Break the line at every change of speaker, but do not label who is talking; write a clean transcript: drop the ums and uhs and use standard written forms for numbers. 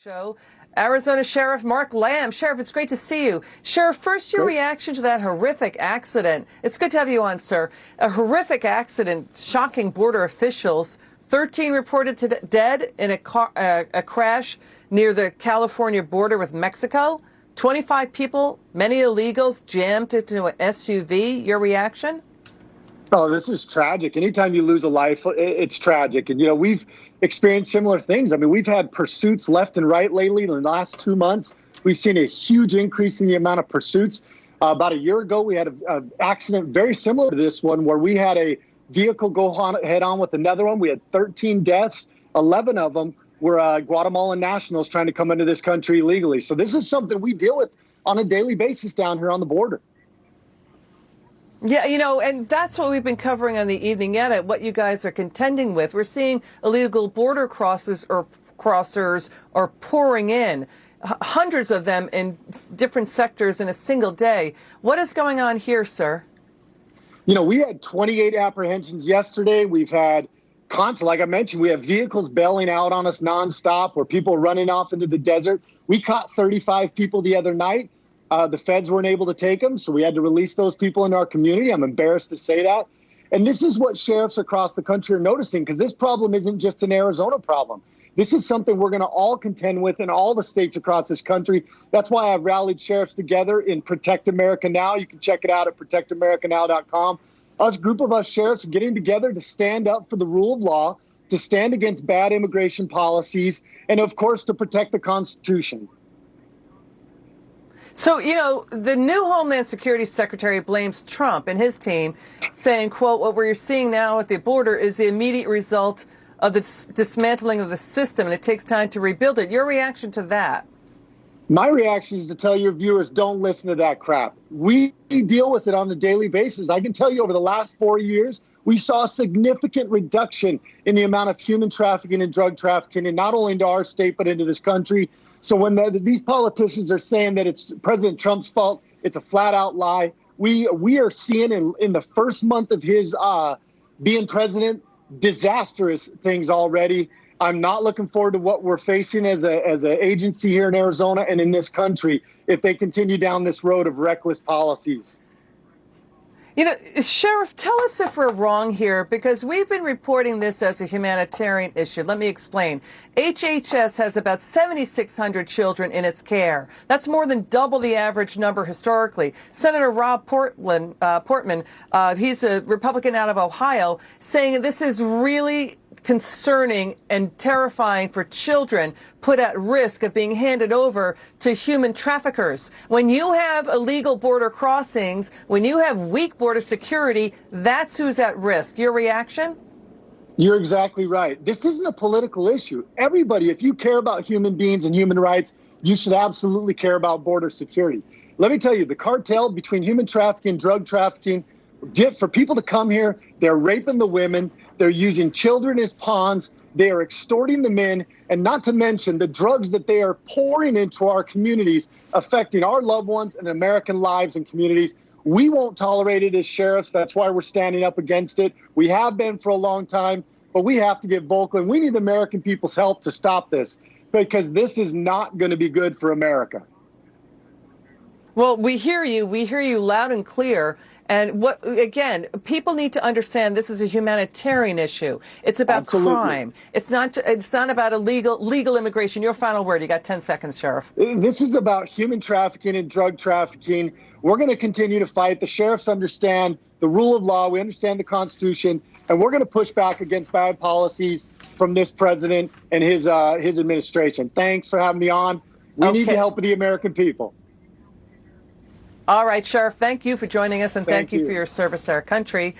Show. Arizona Sheriff Mark Lamb. Sheriff, it's great to see you. Sheriff, first your reaction to that horrific accident. It's good to have you on, sir. A horrific accident, shocking border officials. 13 reported dead in a crash near the California border with Mexico. 25 people, many illegals, jammed into an SUV. Your reaction?
Oh, this is tragic. Anytime you lose a life, it's tragic. And, we've experienced similar things. I mean, we've had pursuits left and right lately. In the last 2 months, we've seen a huge increase in the amount of pursuits. About a year ago, we had an accident very similar to this one where we had a vehicle go head on with another one. We had 13 deaths. 11 of them were Guatemalan nationals trying to come into this country illegally. So this is something we deal with on a daily basis down here on the border.
Yeah, and that's what we've been covering on the Evening Edit, what you guys are contending with. We're seeing illegal border crossers are pouring in, hundreds of them in different sectors in a single day. What is going on here, sir?
We had 28 apprehensions yesterday. We've had like I mentioned, we have vehicles bailing out on us nonstop where people are running off into the desert. We caught 35 people the other night. The feds weren't able to take them, so we had to release those people into our community. I'm embarrassed to say that. And this is what sheriffs across the country are noticing, because this problem isn't just an Arizona problem. This is something we're going to all contend with in all the states across this country. That's why I've rallied sheriffs together in Protect America Now. You can check it out at protectamericanow.com. A group of us sheriffs are getting together to stand up for the rule of law, to stand against bad immigration policies, and, of course, to protect the Constitution.
So, the new Homeland Security Secretary blames Trump and his team, saying, quote, what we're seeing now at the border is the immediate result of the dismantling of the system, and it takes time to rebuild it. Your reaction to that?
My reaction is to tell your viewers, don't listen to that crap. We deal with it on a daily basis. I can tell you over the last 4 years, we saw a significant reduction in the amount of human trafficking and drug trafficking, and not only into our state, but into this country. So when these politicians are saying that it's President Trump's fault, it's a flat out lie. We are seeing in the first month of his being president, disastrous things already. I'm not looking forward to what we're facing as an agency here in Arizona and in this country if they continue down this road of reckless policies.
Sheriff, tell us if we're wrong here, because we've been reporting this as a humanitarian issue. Let me explain. HHS has about 7,600 children in its care. That's more than double the average number historically. Senator Rob Portman, he's a Republican out of Ohio, saying this is really concerning and terrifying for children put at risk of being handed over to human traffickers. When you have illegal border crossings, when you have weak border security, that's who's at risk. Your reaction?
You're exactly right. This isn't a political issue. Everybody, if you care about human beings and human rights, you should absolutely care about border security. Let me tell you, the cartel between human trafficking, drug trafficking, for people to come here, they're raping the women, they're using children as pawns, they are extorting the men, and not to mention the drugs that they are pouring into our communities, affecting our loved ones and American lives and communities. We won't tolerate it as sheriffs. That's why we're standing up against it. We have been for a long time, but we have to get vocal, and we need the American people's help to stop this, because this is not going to be good for America.
Well, we hear you loud and clear. And again, people need to understand this is a humanitarian issue. It's about crime. It's not about legal immigration. Your final word. You got 10 seconds, Sheriff.
This is about human trafficking and drug trafficking. We're going to continue to fight. The sheriffs understand the rule of law. We understand the Constitution, and we're going to push back against bad policies from this president and his administration. Thanks for having me on. We need the help of the American people.
All right, Sheriff, thank you for joining us, and thank you for your service to our country.